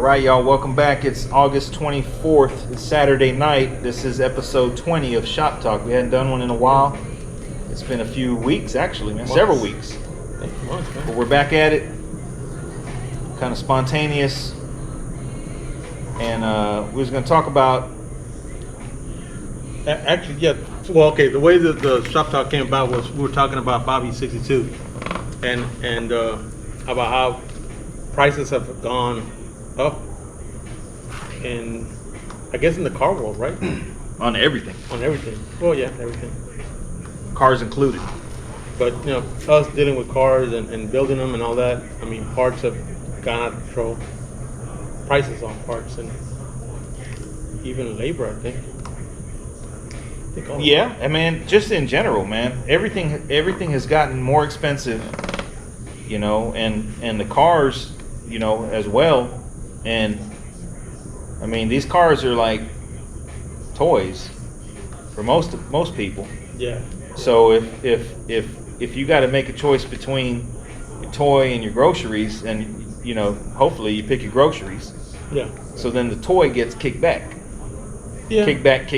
right, y'all, welcome back. It's August 24th. It's Saturday night. This is episode 20 of Shop Talk. We hadn't done one in a while. It's been a few weeks, actually, man. Several weeks. Months, man. But we're back at it. Kind of spontaneous. And we was going to talk about... Actually, yeah. Well, okay, the way that the Shop Talk came about was we were talking about Bobby 62 and about how prices have gone up, and I guess in the car world, right? On everything. On everything. Well, yeah, everything. Cars included. But, you know, us dealing with cars and building them and all that, I mean, parts have gone out of control. Prices on parts and even labor, I think. Yeah, I mean, just in general, man, everything has gotten more expensive, you know, and the cars, you know, as well. And I mean, these cars are like toys for most people. Yeah. So if you got to make a choice between your toy and your groceries, and you know, hopefully you pick your groceries. Yeah. So then the toy gets kicked back. Yeah. Kick back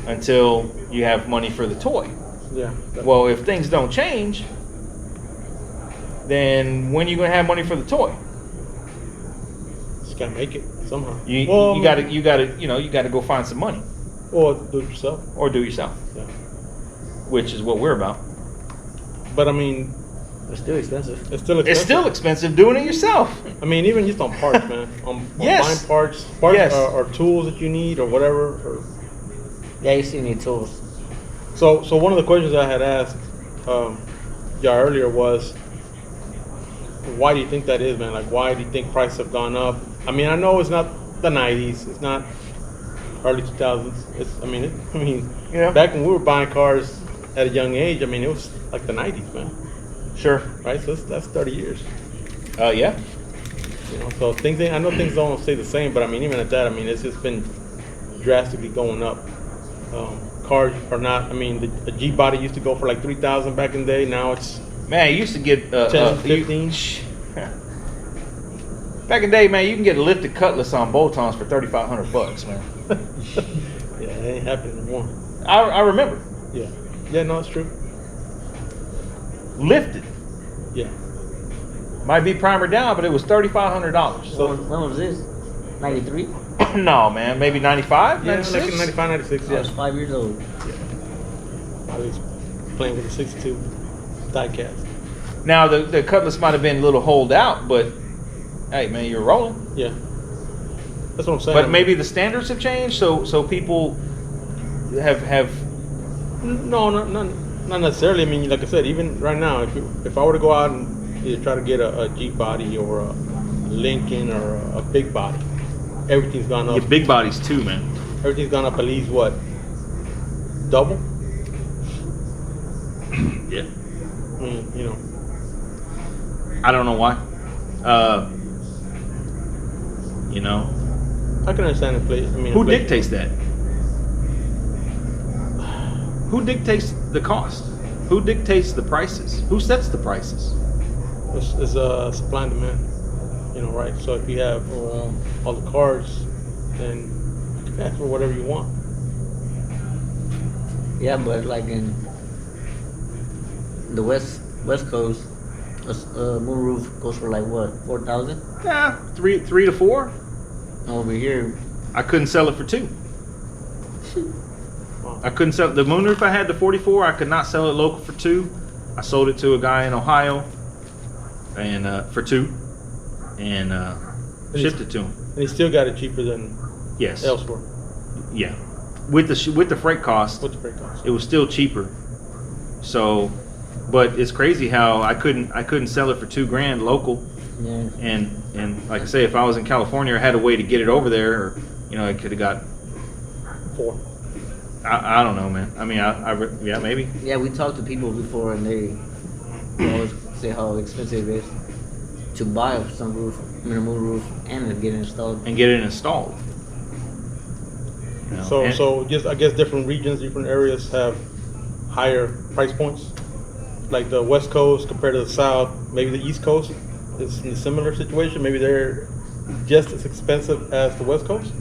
until you have money for the toy. Yeah. Well, if things don't change, then when are you gonna have money for the toy? Just gotta make it somehow. You gotta go find some money. Or do it yourself. Or do it yourself. Yeah. Which is what we're about. But I mean, it's still expensive. It's still expensive. It's still expensive doing it yourself. I mean, even just on parts, man. On Yes. buying parts Yes. or tools that you need or whatever. Yeah, you still need tools. So one of the questions I had asked y'all earlier was, why do you think that is, man? Like, why do you think prices have gone up? I mean, I know it's not the 90s. It's not early 2000s. Yeah. Back when we were buying cars at a young age, I mean, it was like the 90s, man. Sure. Right? So that's 30 years. Yeah. You know, so I know things don't stay the same, but I mean, even at that, I mean, it's just been drastically going up. Cars are not, I mean, the G body used to go for like $3,000 back in the day. Now it's, Man, you used to get 10, 15. Back in the day, man, you can get a lifted Cutlass on bolt-ons for $3,500, man. Yeah, it ain't happening anymore. I remember. Yeah. Yeah, no, it's true. Lifted. Yeah. Might be primer down, but it was $3,500. So when was this? 93? No, man, maybe 95, Yeah, 96? like in 95, 96, I yeah. was 5 years old. I was playing with a 62 diecast. Now, the Cutlass might have been a little holed out, but hey, man, you're rolling. Yeah. That's what I'm saying. But maybe the standards have changed, so people have. No, not necessarily. I mean, like I said, even right now, if I were to go out and either try to get a Jeep body or a Lincoln or a big body, everything's gone up. Your big bodies too, man. Everything's gone up at least what? Double? Yeah. I mean, you know. I don't know why. You know. I can understand inflation. I mean, Who dictates that? Who dictates the cost? Who dictates the prices? Who sets the prices? It's supply and demand. You know, right? So if you have all the cars, then you can ask for whatever you want. Yeah, but like in the West Coast, a moonroof goes for like what, 4,000? Yeah, three to four. Over here, I couldn't sell it for $2. I couldn't sell the moonroof. I had the 44. I could not sell it local for $2. I sold it to a guy in Ohio, and for $2, and shipped it to him. And he still got it cheaper than Yes. elsewhere. Yeah. With the freight cost, What's the freight cost? it was still cheaper. So, but it's crazy how I couldn't sell it for $2,000 local. yeah. And like I say, if I was in California, I had a way to get it over there, or you know, I could have got 4. I don't know, man. I mean, yeah, maybe. Yeah, we talked to people before, and they always say how expensive it is to buy a moonroof and to get it installed. And get it installed. You know, So just I guess different regions, different areas have higher price points. Like the West Coast compared to the South, maybe the East Coast is in a similar situation? Maybe they're just as expensive as the West Coast,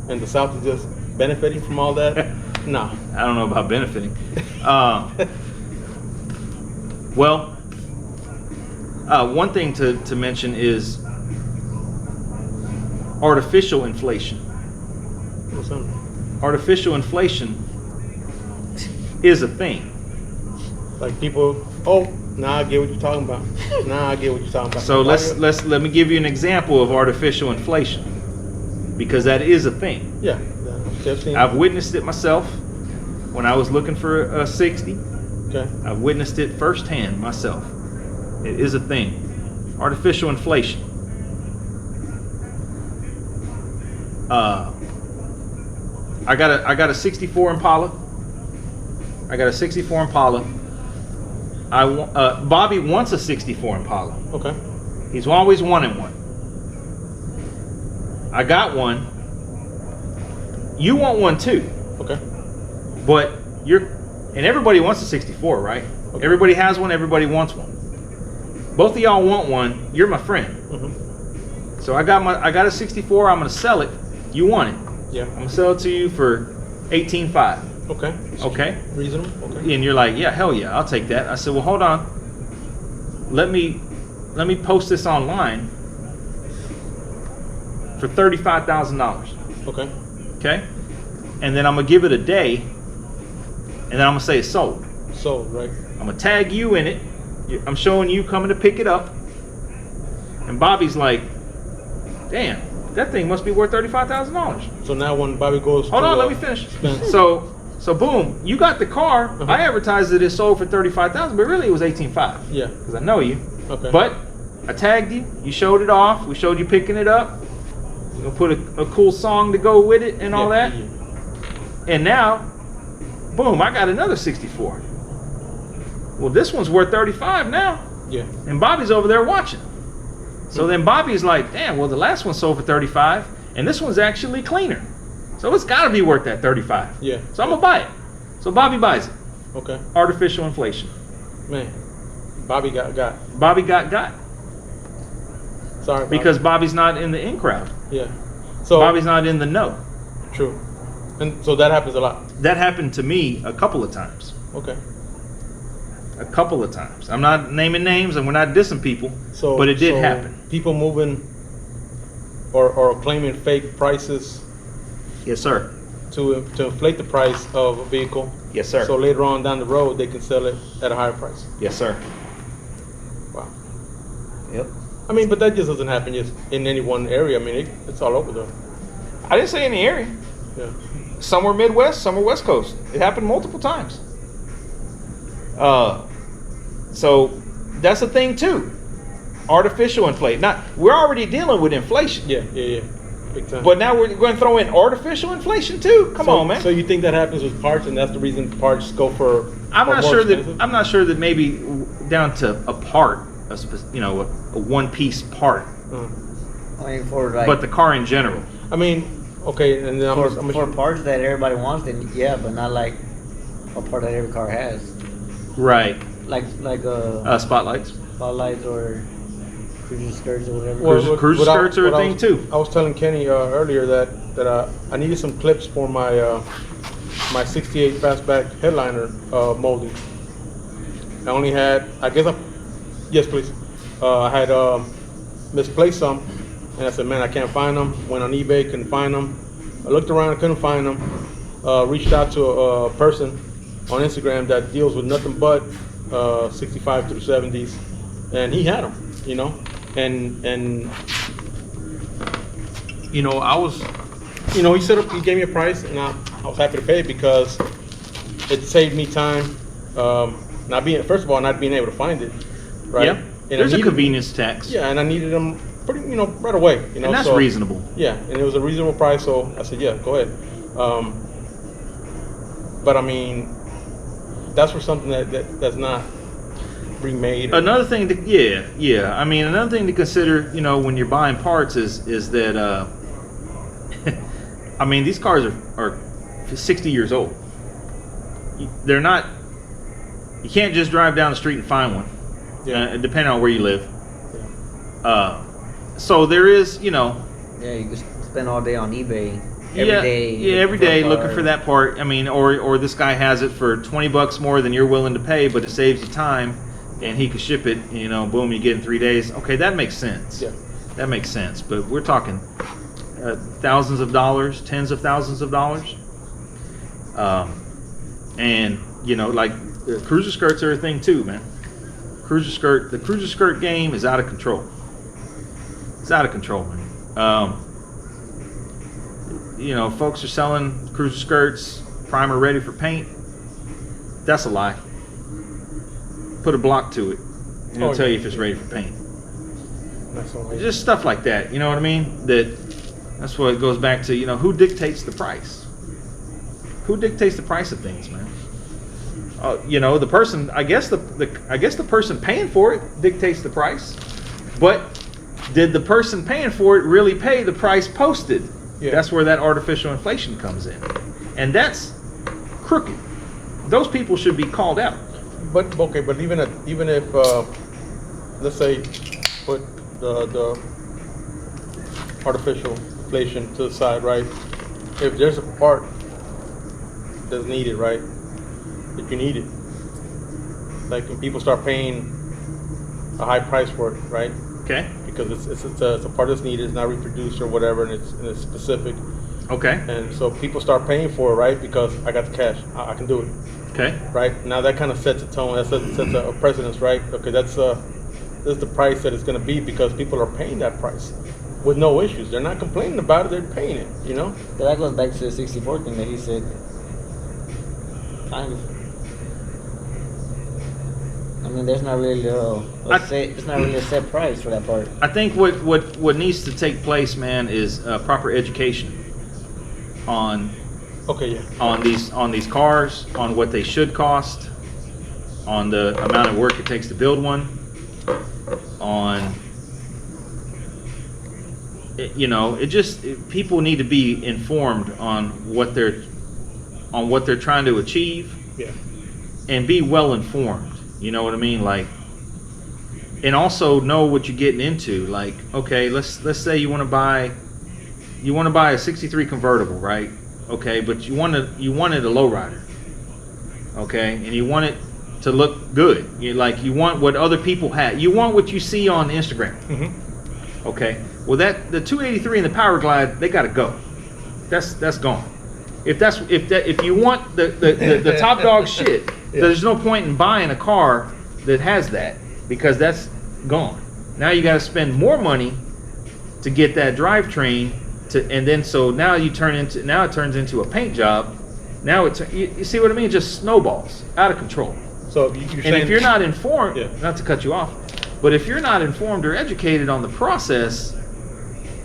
and the South is just benefiting from all that? No. I don't know about benefiting. Well, one thing to mention is artificial inflation. What's that? Artificial inflation is a thing. Like people, oh, nah, I get what you're talking about. Nah, I get what you're talking about. So let me give you an example of artificial inflation, because that is a thing. Yeah. I've witnessed it myself when I was looking for a 60. Okay. I've witnessed it firsthand myself. It is a thing. Artificial inflation. I got a 64 Impala. Bobby wants a 64 Impala. Okay. He's always wanted one. I got one. You want one too. Okay. But and everybody wants a 64, right? Okay. Everybody has one, everybody wants one. Both of y'all want one, you're my friend. Mm-hmm. So I got a 64, I'm gonna sell it. You want it. Yeah. I'm gonna sell it to you for $18,500. Okay. Okay? Reasonable. Okay. And you're like, yeah, hell yeah, I'll take that. I said, well, hold on. Let me post this online for $35,000. Okay. Okay? And then I'm gonna give it a day, and then I'm gonna say it's sold. Sold, right? I'm gonna tag you in it. I'm showing you coming to pick it up. And Bobby's like, damn, that thing must be worth $35,000. So now when Bobby goes Hold to, on, let me finish. spend- So boom, you got the car. Uh-huh. I advertised that it sold for $35,000, but really it was $18,500. Yeah. Because I know you. Okay. But I tagged you. You showed it off. We showed you picking it up. We're gonna put a cool song to go with it and all that. Yeah. And now, boom, I got another 64. Well, this one's worth 35 now. Yeah. And Bobby's over there watching. So then Bobby's like, damn, well, the last one sold for 35, and this one's actually cleaner. So it's got to be worth that 35. Yeah. So I'm going to buy it. So Bobby buys it. Okay. Artificial inflation. Man, Bobby got. Bobby got. Sorry. Bobby. Because Bobby's not in the in crowd. Yeah. So Bobby's not in the know. True. And so that happens a lot. That happened to me a couple of times. Okay. A couple of times. I'm not naming names and we're not dissing people, So but it did happen. People moving or claiming fake prices Yes, sir. to inflate the price of a vehicle. Yes, sir. So later on down the road they can sell it at a higher price. Yes, sir. Wow. Yep. I mean, but that just doesn't happen just in any one area. I mean, it's all over though. I didn't say any area. Yeah. Some were Midwest, some were West Coast. It happened multiple times. So that's a thing too. Artificial inflation. Now we're already dealing with inflation. Yeah. Big time. But now we're going to throw in artificial inflation too. Come on, man. So you think that happens with parts, and that's the reason parts go for? I'm not more sure expensive? that maybe down to a part, a one piece part, I mean, for like but the car in general. I mean, okay, and then for parts that everybody wants, then yeah, but not like a part that every car has, Right. like Spotlights. spotlights or cruiser skirts or whatever. Cruiser skirts are a thing too. I was telling Kenny earlier that I needed some clips for my my '68 fastback headliner molding. I only had, yes please. I had misplaced some, and I said, man, I can't find them. Went on eBay, couldn't find them. I looked around, couldn't find them. Reached out to a person on Instagram that deals with nothing but 65 through 70s, and he had them, and I was, he gave me a price, and I was happy to pay it because it saved me time. Not being able to find it, right? Yeah. And There's a convenience tax. Yeah, and I needed them pretty, right away. And that's reasonable. Yeah, and it was a reasonable price, so I said, yeah, go ahead. But I mean, that's for something that's not remade. Another thing I mean, another thing to consider, when you're buying parts is that, I mean, these cars are 60 years old. They're not. You can't just drive down the street and find one. Yeah. Depending on where you live. So there is, you know. Yeah, you can spend all day on eBay. Every day looking for that part. I mean, or this guy has it for $20 more than you're willing to pay, but it saves you time, and he could ship it. You know, boom, you get it in 3 days. Okay, that makes sense. Yeah. That makes sense. But we're talking thousands of dollars, tens of thousands of dollars, and you know, like cruiser skirts are a thing too, man. The cruiser skirt game is out of control. It's out of control, man. You know, folks are selling cruiser skirts, primer ready for paint. That's a lie. Put a block to it, and it'll tell you if it's ready for paint. Just stuff like that, you know what I mean? That's what it goes back to. You know, who dictates the price? Who dictates the price of things, man? You know, the person. I guess the person paying for it dictates the price. But did the person paying for it really pay the price posted? Yeah. That's where that artificial inflation comes in, and that's crooked. Those people should be called out. But okay, but even if let's say put the artificial inflation to the side, right? If there's a part that's needed, right? If you need it, like when people start paying a high price for it, right? Okay. Because it's a part that's needed, it's not reproduced or whatever, and it's specific. Okay. And so people start paying for it, right? Because I got the cash, I can do it. Okay. Right now, that kind of sets a tone. That sets a precedence, right? Okay, that's the price that it's going to be because people are paying that price with no issues. They're not complaining about it. They're paying it. You know. But that goes back to the 64 thing that he said. Kind of. I mean, there's not really it's not really a set price for that part. I think what needs to take place, man, is proper education on on these cars, on what they should cost, on the amount of work it takes to build one, on people need to be informed on what they're trying to achieve, and be well informed. You know what I mean? Like, and also know what you're getting into. Like, okay, let's say you want to buy a 63 convertible, right? Okay, but you wanted a lowrider. Okay, and you want it to look good. You want what other people have. You want what you see on Instagram. Mm-hmm. Okay. Well, the 283 and the Power Glide, they got to go. That's gone. If you want the top dog shit, there's no point in buying a car that has that, because that's gone. Now you got to spend more money to get that drivetrain now it turns into a paint job. Now you see what I mean? It just snowballs out of control. So you're saying, if you're not informed, not to cut you off, but if you're not informed or educated on the process,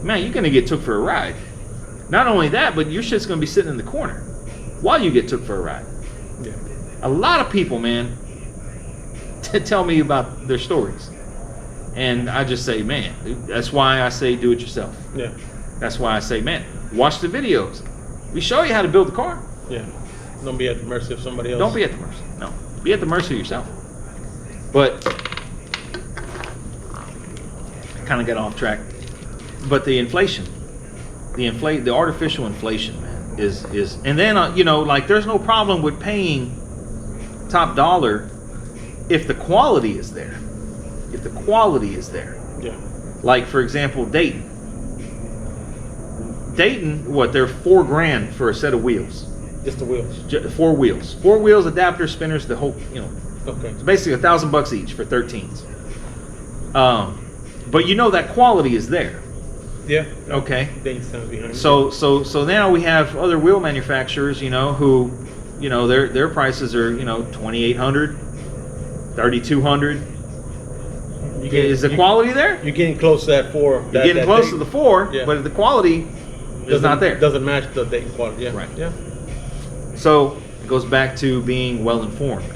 man, you're gonna get took for a ride. Not only that, but your shit's gonna be sitting in the corner while you get took for a ride. Yeah. A lot of people, man, tell me about their stories, and I just say, man, that's why I say do it yourself. Yeah. That's why I say, man, watch the videos. We show you how to build the car. Yeah. Don't be at the mercy of somebody else. Don't be at the mercy. No. Be at the mercy of yourself. But I kind of got off track. But the artificial inflation, man, is and then like there's no problem with paying top dollar if the quality is there. If the quality is there. Yeah. Like, for example, Dayton, they're $4,000 for a set of wheels. Just the wheels. 4 wheels, adapters, spinners, the whole, Okay. it's basically $1,000 each for 13s. But that quality is there. Yeah. Okay. Dayton stands behind. So now we have other wheel manufacturers, who, their prices are, $2,800, $3,200. Is the quality there? You're getting close to that 4. You're getting close to the 4, but the quality is not there. Doesn't match the Dayton quality. Yeah. Right. Yeah. So it goes back to being well informed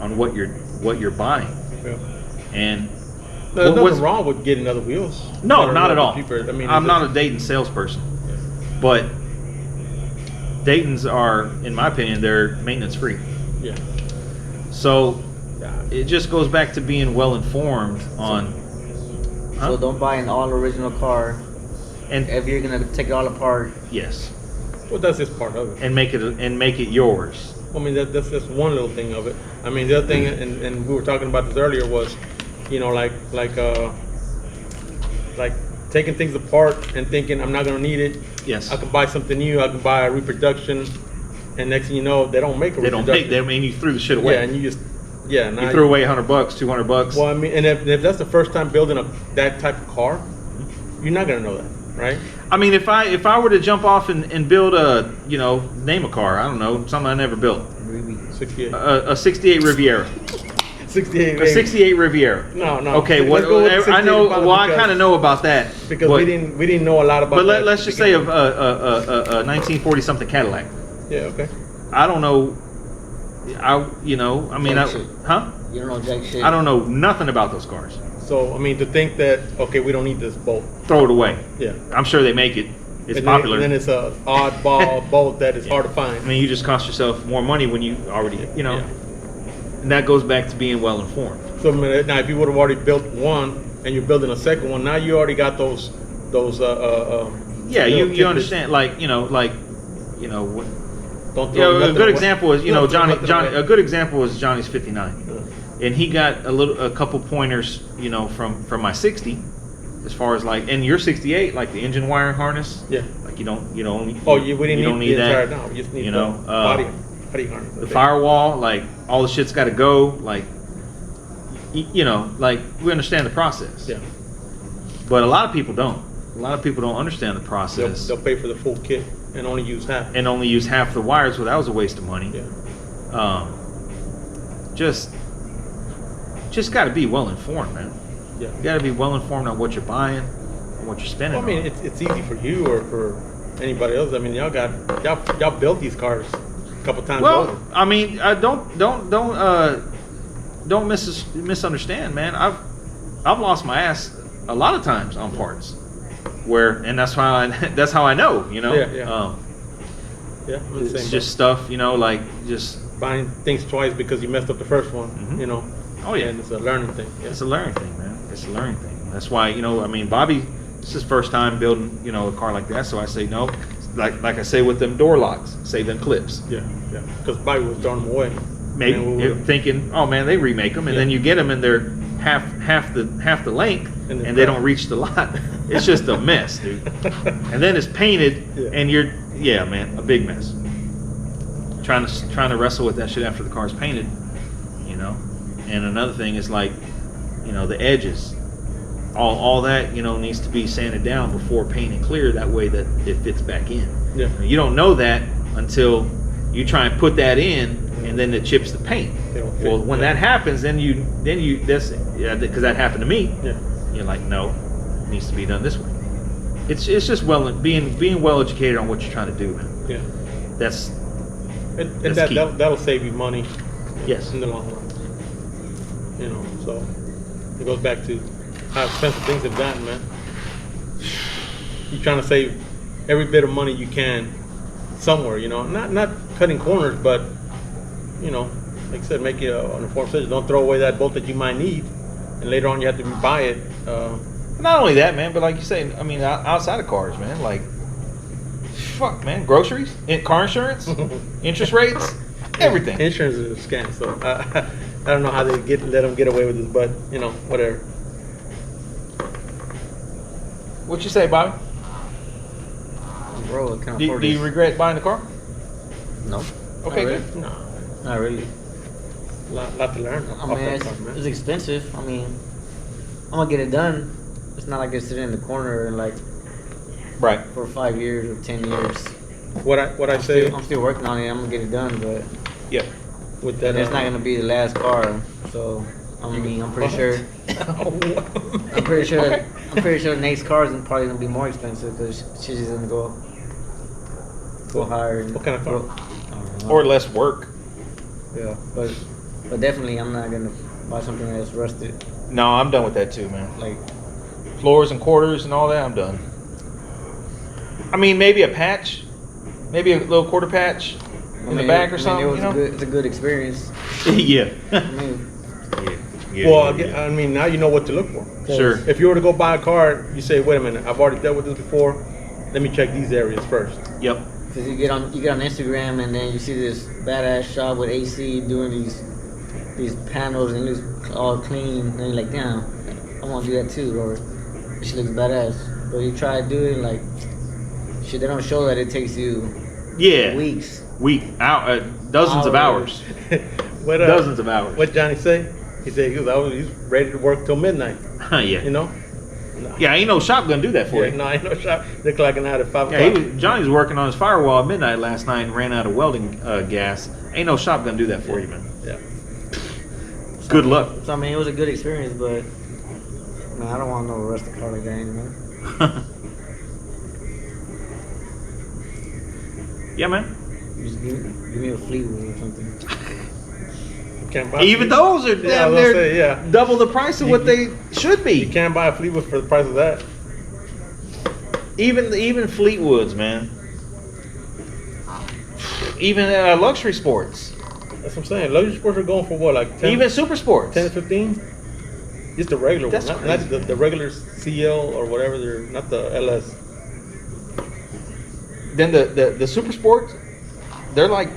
on what you're buying. Yeah. And there's nothing wrong with getting other wheels. No, not at all. Cheaper. I mean, I'm not a Dayton salesperson, but Daytons are, in my opinion, they're maintenance free. Yeah. So it just goes back to being well informed on So don't buy an all original car. And If you're gonna take it all apart, yes, Well, that's just part of it. and make it yours. I mean, that's just one little thing of it. I mean, the other thing, and we were talking about this earlier, was, you know, like taking things apart and thinking I'm not gonna need it. Yes. I can buy something new. I can buy a reproduction, and next thing you know, they don't make a They don't reproduction. make them, and you threw the shit away. Yeah, and you just now you threw away $100, $200. Well, I mean, and if that's the first time building that type of car, you're not gonna know that, right? I mean, if I were to jump off and build a, you know, name a car, I don't know, something I never built, 68, a '68 Riviera, 68, a '68 Riviera. No. Okay, Let's go with the I 68 know. Impala Well, I because- kind of know about that because but, we didn't know a lot about. But that let's at just the say beginning. a 1940 something Cadillac. Yeah. Okay. I don't know. You know, I mean, Jack shit. huh? you don't know jack shit. I don't know nothing about those cars. So I mean, to think that okay, we don't need this bolt. Throw it away. Yeah. I'm sure they make it. It's And popular. Then it's a oddball bolt that is hard to find. I mean, you just cost yourself more money when you already, you know. Yeah. And that goes back to being well informed. So I mean, now if you would have already built one and you're building a second one, now you already got those. Yeah, little you tidbits. understand, like you know, what. Don't Yeah, throw a nothing good away. example is, you know, Don't throw Johnny. nothing Johnny. away. A good example is Johnny's '59, Yeah. and he got a couple pointers, you know, from my '60, as far as like, and your '68, like the engine wiring harness. Yeah. Like you don't. Oh, we didn't don't need the entire. that. No, we just need You the know, body harness. The firewall, like all the shit's got to go. Like, you know, like we understand the process. Yeah. But a lot of people don't. A lot of people don't understand the process They'll pay for the full kit and only use half. and only use half the wires. Well, that was a waste of money. Yeah. Just got to be well informed, man. Yeah. You got to be well informed on what you're buying, and what you're spending. Well, I mean, on. it's easy for you or for anybody else. I mean, y'all built these cars a couple times over. Well, I mean, don't misunderstand, man. I've lost my ass a lot of times on parts, and that's how I know, you know. Yeah. Yeah, I'm the It's same just stuff, you know, like just. boat. Buying things twice because you messed up the first one. Mhm. You know. Oh yeah, And it's a learning thing. Yeah. it's a learning thing, man. It's a learning thing. That's why, you know, I mean, Bobby, this is his first time building, you know, a car like that. So I say no, like I say with them door locks, save them clips. Yeah. Because Bobby was throwing them away. Maybe And we you're were- thinking, oh man, they remake them, and then Yeah. you get them and they're half the length, And and, they're they crap. don't reach the lot. It's just a mess, dude. And then it's painted, Yeah. and man, a big mess. Trying to wrestle with that shit after the car's painted, you know. And another thing is like, you know, the edges, all that, you know, needs to be sanded down before paint and clear. That way that it fits back in. Yeah. You don't know that until you try and put that in, and then it chips the paint. They don't fit. Well, when Yeah. that happens, then you because that happened to me. Yeah. You're like, no, it needs to be done this way. It's just being well educated on what you're trying to do, man. Yeah. That's And That's key. that'll save you money yes. in the long run. You know, so it goes back to how expensive things have gotten, man. You're trying to save every bit of money you can somewhere, you know, not cutting corners, but you know, like I said, make it an informed decision. Don't throw away that bolt that you might need, and later on you have to buy it. Not only that, man, but like you say, I mean, outside of cars, man, like, fuck, man, groceries, car insurance, interest rates, everything. Insurance is a scam, so I don't know how they let them get away with this, but you know, whatever. What you say, Bobby? Bro, I can't Do afford you this. regret buying the car? No. Okay, Not good. really. No, Not really. lot to learn. I off mean, that it's, car, man. it's expensive. I mean, I'm gonna get it done. It's not like it's sitting in the corner and like Right. for 5 years or 10 years. What I say I'm still working on it. I'm gonna get it done, but Yep. with that, it's not gonna be the last car. So I mean, I'm pretty sure. I'm pretty sure. Okay. I'm pretty sure the next car is probably gonna be more expensive because shit is gonna go higher. And What kind of car? I don't know. Or less work. Yeah, but definitely I'm not gonna buy something that's rusted. No, I'm done with that too, man. Like Floors and quarters and all that, I'm done. I mean, maybe a patch, maybe a little quarter patch in the back or something, It was you know? it's a good experience. Yeah. I mean, Yeah, Well, yeah. I mean, now you know what to look for. Sure. If you were to go buy a car, you say, wait a minute, I've already dealt with this before. Let me check these areas first. Yep. Because you get on Instagram and then you see this badass shop with AC doing these panels and it looks all clean and you're like, damn, I want to do that too, or she looks badass. But you try to do it, like, shit, they don't show that it takes you Yeah. weeks. Dozens of hours. What, Dozens of hours. What Johnny say? He said he's ready to work till midnight. Yeah. You know? Yeah, ain't no shop gonna do that for Yeah, you. no, ain't no shop. They're clocking out at 5 Yeah, o'clock. Johnny was working on his firewall at midnight last night and ran out of welding gas. Ain't no shop gonna do that for you, man. Yeah. Good luck. So I mean, it was a good experience, but man, I don't want no rusted car like that anymore. Yeah, man. Just give me a Fleetwood or something. Can't buy Even those are Yeah, I damn was near gonna say, yeah. double the price of what they should You be. can't buy a Fleetwood for the price of that. Even Fleetwoods, man. Even luxury sports. That's what I'm saying. Luxury sports are going for what, like 10, Even super sports. 10 to 15? Just the regular That's one, not crazy. the regular CL or whatever. They're not the LS. Then the super sports, they're like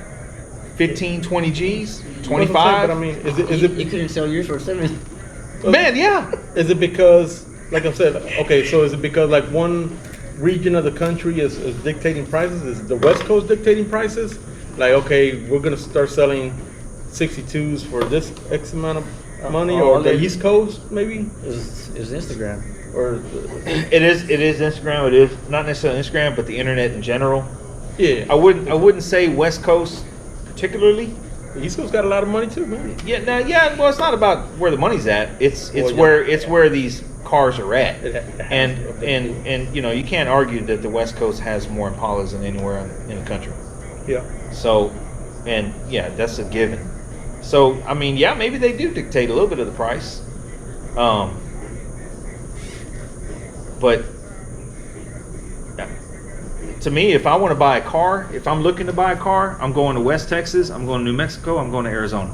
15, 20 G's, That's what I'm saying, 25. But I mean, You couldn't sell yours for $7. Man, yeah. is it because, like I said, okay, so is it because like one region of the country is dictating prices? Is the West Coast dictating prices? Like, okay, we're gonna start selling 62s for this X amount of money, or the East Coast maybe, It's Instagram. or It is Instagram. It is not necessarily Instagram, but the internet in general. yeah, I wouldn't say West Coast particularly. the East Coast got a lot of money too, man. Yeah. Well, it's not about where the money's at. It's Well, where these cars are at. It has And to. and you know, you can't argue that the West Coast has more Impalas than anywhere in the country. Yeah, So, and yeah, that's a given. So, I mean, yeah, maybe they do dictate a little bit of the price. But yeah, to me, if I want to buy a car, if I'm looking to buy a car, I'm going to West Texas, I'm going to New Mexico, I'm going to Arizona.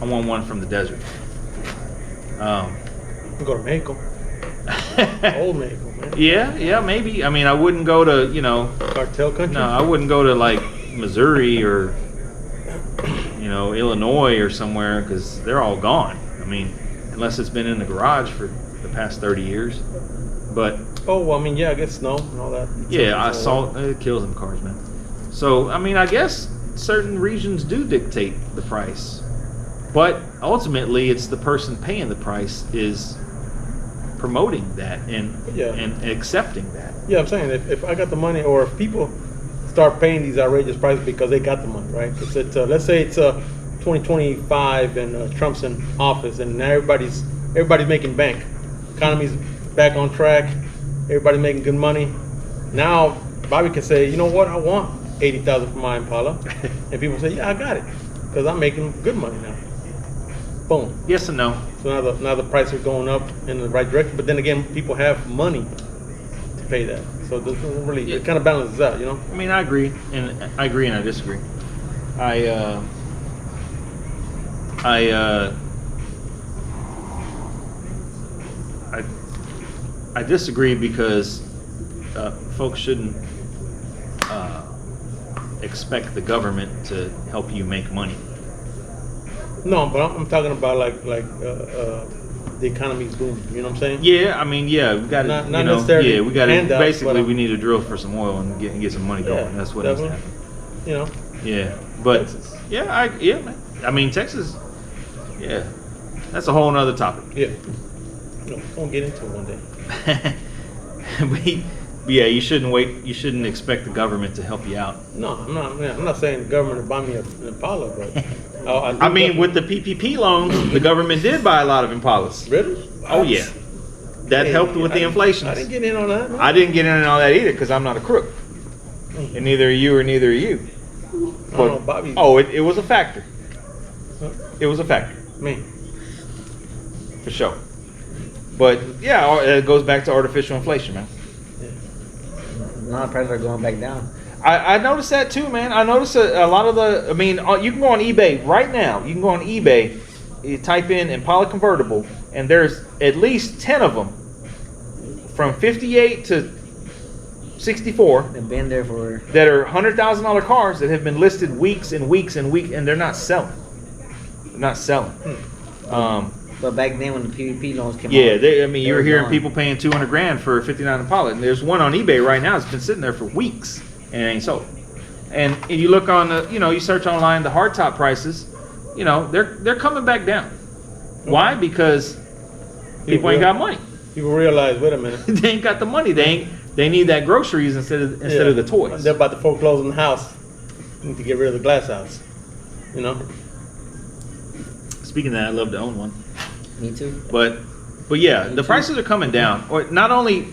I want one from the desert. we go to Mexico, old Mexico, man. Yeah, maybe. I mean, I wouldn't go to, Cartel country. no, I wouldn't go to like Missouri or, Illinois or somewhere because they're all gone. I mean, unless it's been in the garage for the past 30 years. But Oh, well, I mean, yeah, I guess snow and all that. yeah, it kills them cars, man. So, I mean, I guess certain regions do dictate the price. But ultimately, it's the person paying the price is promoting that and Yeah. and accepting that. Yeah, I'm saying if I got the money, or if people start paying these outrageous prices because they got the money, right? Because let's say it's 2025 and Trump's in office and now everybody's making bank, economy's back on track, everybody making good money. Now Bobby can say, you know what, I want 80,000 for my Impala, and people say, yeah, I got it because I'm making good money now. Boom. Yes and no. So now the prices are going up in the right direction, but then again, people have money to pay that. So it doesn't really, it kind of balances out, you know? I mean, I agree and I disagree. I disagree because folks shouldn't expect the government to help you make money. No, but I'm talking about the economy's booming. You know what I'm saying? Yeah, I mean, yeah, we got Not necessarily we got to handouts, basically but, we need to drill for some oil and get some money going. That's what needs to definitely. happen. You know, Yeah, but Texas. man. I mean, Texas. Yeah, that's a whole nother topic. Yeah. No, don't get into it one day. Yeah, you shouldn't wait. You shouldn't expect the government to help you out. No, I'm not saying the government will buy me an Impala, but I mean, with the PPP loans, the government did buy a lot of Impalas. really? Oh yeah, that helped with the inflation. I didn't get in on that. Man. I didn't get in on that either because I'm not a crook, and neither are you or neither are you. I don't know, Bobby. Oh, it was a factor. It was a factor Me. for sure. But yeah, it goes back to artificial inflation, man. Now the prices are going back down. I noticed that too, man. I noticed a lot of the. I mean, you can go on eBay right now. You can go on eBay you type in Impala convertible, and there's at least 10 of them from 58 to 64 They've been there for. that are $100,000 cars that have been listed weeks and weeks and weeks, and they're not selling. They're not selling. But back then when the PVP loans came Yeah, out, I mean, you they were were hearing gone. people paying 200 grand for a 59 Impala, and there's one on eBay right now that's been sitting there for weeks and it ain't sold. And you look on the, you search online the hardtop prices, they're coming back down. Why? Because people ain't got money. People realize, wait a minute. They ain't got the money. They need that groceries instead of the toys. They're about to foreclose on the house. Need to get rid of the glass house. Speaking of that, I love to own one. Me too. But yeah, the prices are coming down. Or not only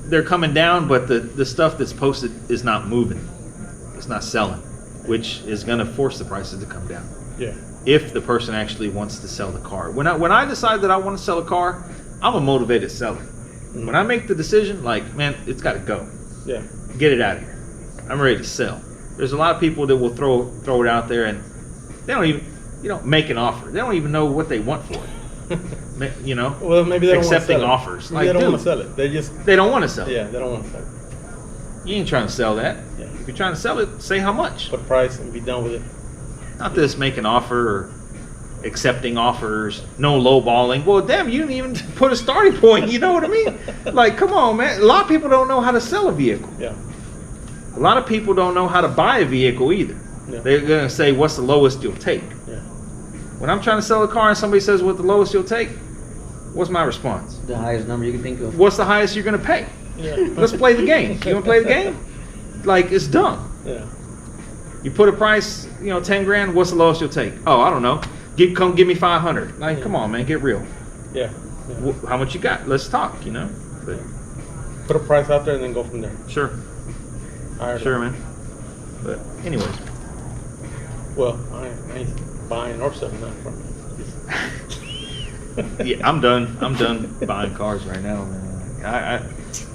they're coming down, but the stuff that's posted is not moving. It's not selling, which is going to force the prices to come down. Yeah. If the person actually wants to sell the car. When I decide that I want to sell a car, I'm a motivated seller. When I make the decision, like, man, it's got to go. Yeah. Get it out of here. I'm ready to sell. There's a lot of people that will throw it out there and they don't even, make an offer. They don't even know what they want for it. Well, maybe they don't accepting want to sell offers. Maybe they don't want to sell it. They don't want to sell it. Yeah, they don't want to sell it. You ain't trying to sell that. Yeah. If you're trying to sell it, say how much. Put a price and be done with it. Not this make an offer or accepting offers, no lowballing. Well, damn, you didn't even put a starting point. You know what I mean? Like, come on, man. A lot of people don't know how to sell a vehicle. Yeah. A lot of people don't know how to buy a vehicle either. Yeah. They're going to say, what's the lowest you'll take? Yeah. When I'm trying to sell a car and somebody says, what the lowest you'll take? What's my response? The highest number you can think of. What's the highest you're going to pay? Yeah. Let's play the game. You want to play the game? Like, it's dumb. Yeah. You put a price, 10 grand, what's the lowest you'll take? Oh, I don't know. Come give me 500. Like, come on, man, get real. Yeah. Yeah. How much you got? Let's talk, But Put a price out there and then go from there. sure, All right. sure, man. But anyways, Well, I ain't buying or selling nothing from you. yeah, I'm done. I'm done buying cars right now, man.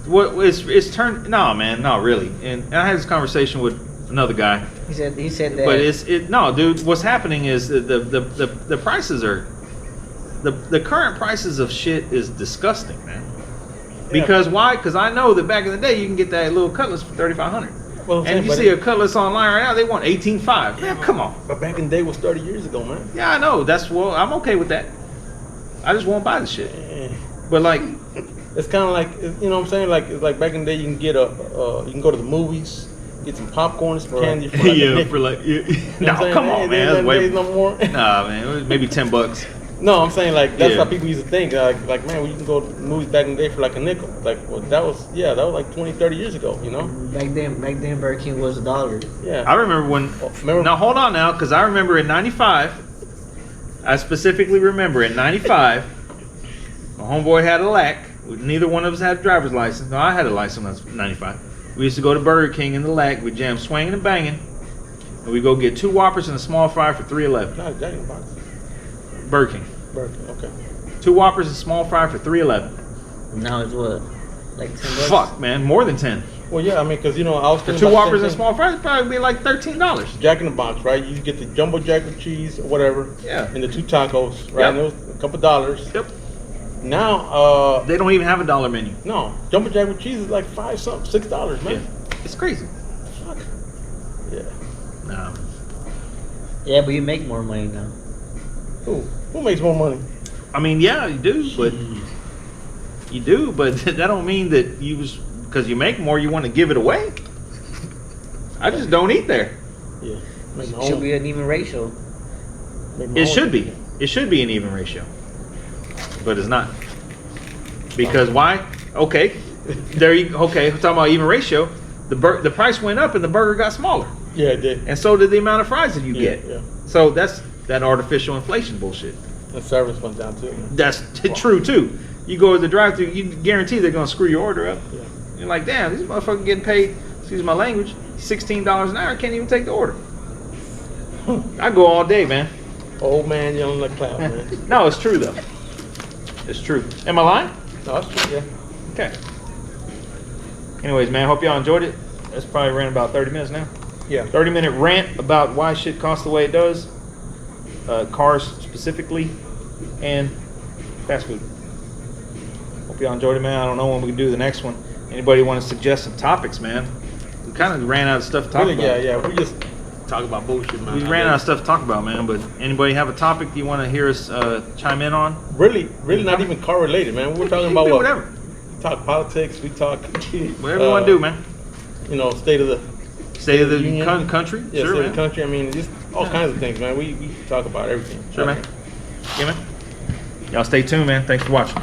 It's turned. No, man, not really. And I had this conversation with another guy. He said that. But no, dude. What's happening is the prices are the current prices of shit is disgusting, man. Because why? Because I know that back in the day you can get that little Cutlass for $3,500. Well, and if you see a Cutlass online right now, they want $18,500. Yeah, come on. But back in the day was 30 years ago, man. Yeah, I know. I'm okay with that. I just won't buy the shit. But like, It's kind of like, what I'm saying? Like, it's like back in the day, you can get you can go to the movies, get some popcorn, some candy for like a nickel. no, You know what I'm saying? come on, man. Ain't That's way, no more. nah, man. It was maybe $10. No, I'm saying like that's Yeah. how people used to think. Like man, you can go to movies back in the day for like a nickel. Like, well, that was like 20, 30 years ago. back then Burger King was $1. Yeah. I remember when. Now hold on now, because I remember in '95. I specifically remember in '95, my homeboy had a LAC. Neither one of us had a driver's license. No, I had a license when I was 95. We used to go to Burger King in the LAC. We jam swinging and banging, and we go get 2 Whoppers and a small fry for $3.11. Not Jack in the Box. Burger King. Burger King. Okay. 2 Whoppers and a small fry for $3.11. Now it's what, like $10? Fuck, man, more than 10. Well, yeah, I mean, because I was For thinking 2 about the Whoppers same and thing. small fries, it'd probably be like $13. Jack in the Box, right? You get the jumbo jack with cheese or whatever. Yeah. And the 2 tacos, right? Yep. And it was a couple dollars. Yep. Now, They don't even have a dollar menu. no, jumbo jack with cheese is like $6, man. Yeah. It's crazy. Fuck. Yeah. Nah. Yeah, but you make more money now. Who makes more money? I mean, yeah, you do, but that don't mean that because you make more, you want to give it away. I just don't eat there. Yeah. Make my Should own. be an even ratio. Make my It own. should be. It should be an even ratio, but it's not. Because why? Okay, we're talking about even ratio. The price went up and the burger got smaller, Yeah, it did. and so did the amount of fries that you get. Yeah. So that's that artificial inflation bullshit. The service went down too. That's true too. You go to the drive-thru, you guarantee they're gonna screw your order up. Yeah. You're like, damn, these motherfuckers getting paid. Excuse my language. $16 an hour, can't even take the order. I go all day, man. Old man yelling like cloud, man. No, it's true though. It's true. Am I lying? No, that's true. Yeah. Okay. Anyways, man, hope y'all enjoyed it. That's probably ran about 30 minutes now. Yeah. 30-minute rant about why shit costs the way it does. Cars specifically. specifically, and fast food. Hope y'all enjoyed it, man. I don't know when we can do the next one. Anybody want to suggest some topics, man? We kind of ran out of stuff to talk about. Yeah. We just talk about bullshit, man. We ran out of stuff to talk about, man. But anybody have a topic you want to hear us chime in on? Really not even car related, man. We're talking about whatever. We talk politics. We talk Whatever you want to do, man. You know, state of the union. Country. Yeah, Sure, state man. of the country. I mean, just all kinds of things, man. We talk about everything. Sure, man. Yeah, man. Y'all stay tuned, man. Thanks for watching.